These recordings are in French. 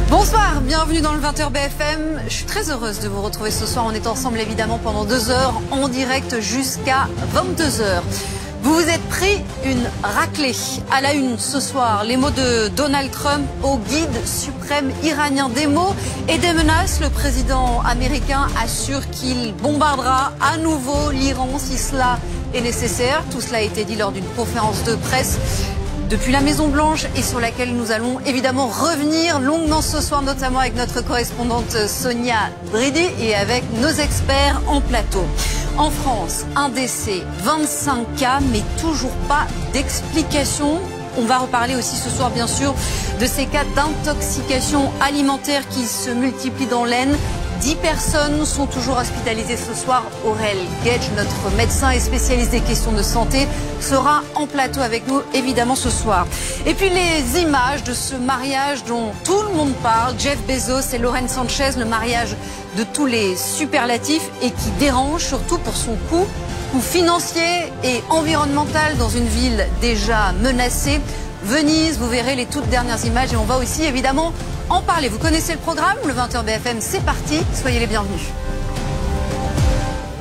Bonsoir, bienvenue dans le 20h BFM. Je suis très heureuse de vous retrouver ce soir. On est ensemble évidemment pendant 2 heures en direct jusqu'à 22h. Vous vous êtes pris une raclée. À la une ce soir, les mots de Donald Trump au guide suprême iranien. Des mots et des menaces. Le président américain assure qu'il bombardera à nouveau l'Iran si cela est nécessaire. Tout cela a été dit lors d'une conférence de presse depuis la Maison-Blanche et sur laquelle nous allons évidemment revenir longuement ce soir, notamment avec notre correspondante Sonia Bridi et avec nos experts en plateau. En France, un décès, 25 cas, mais toujours pas d'explication. On va reparler aussi ce soir, bien sûr, de ces cas d'intoxication alimentaire qui se multiplient dans l'Aisne. 10 personnes sont toujours hospitalisées ce soir. Aurel Gage, notre médecin et spécialiste des questions de santé, sera en plateau avec nous évidemment ce soir. Et puis les images de ce mariage dont tout le monde parle, Jeff Bezos et Lauren Sanchez, le mariage de tous les superlatifs et qui dérange surtout pour son coût financier et environnemental dans une ville déjà menacée. Venise, vous verrez les toutes dernières images et on va aussi évidemment en parler. Vous connaissez le programme, le 20h BFM, c'est parti, soyez les bienvenus.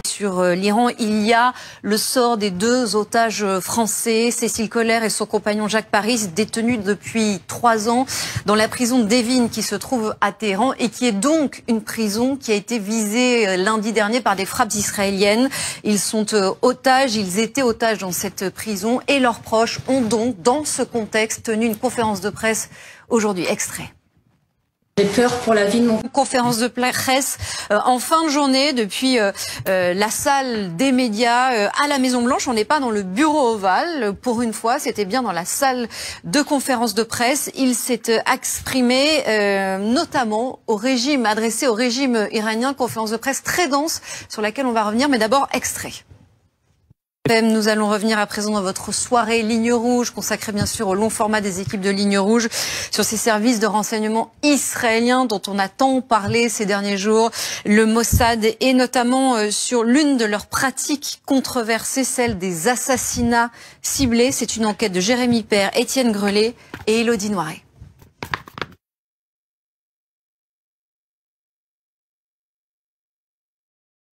Sur l'Iran, il y a le sort des 2 otages français, Cécile Coller et son compagnon Jacques Paris, détenus depuis 3 ans dans la prison d'Evin qui se trouve à Téhéran et qui est donc une prison qui a été visée lundi dernier par des frappes israéliennes. Ils sont otages, ils étaient otages dans cette prison et leurs proches ont donc, dans ce contexte, tenu une conférence de presse aujourd'hui. Extrait. J'ai peur pour la vie de mon... Conférence de presse en fin de journée depuis la salle des médias à la Maison-Blanche. On n'est pas dans le bureau ovale. Pour une fois, c'était bien dans la salle de conférence de presse. Il s'est exprimé notamment au régime, adressé au régime iranien. Conférence de presse très dense sur laquelle on va revenir. Mais d'abord, extrait. Nous allons revenir à présent dans votre soirée Ligne Rouge, consacrée bien sûr au long format des équipes de Ligne Rouge, sur ces services de renseignement israéliens dont on a tant parlé ces derniers jours, le Mossad, et notamment sur l'une de leurs pratiques controversées, celle des assassinats ciblés. C'est une enquête de Jérémy Père, Étienne Grelet et Élodie Noiret.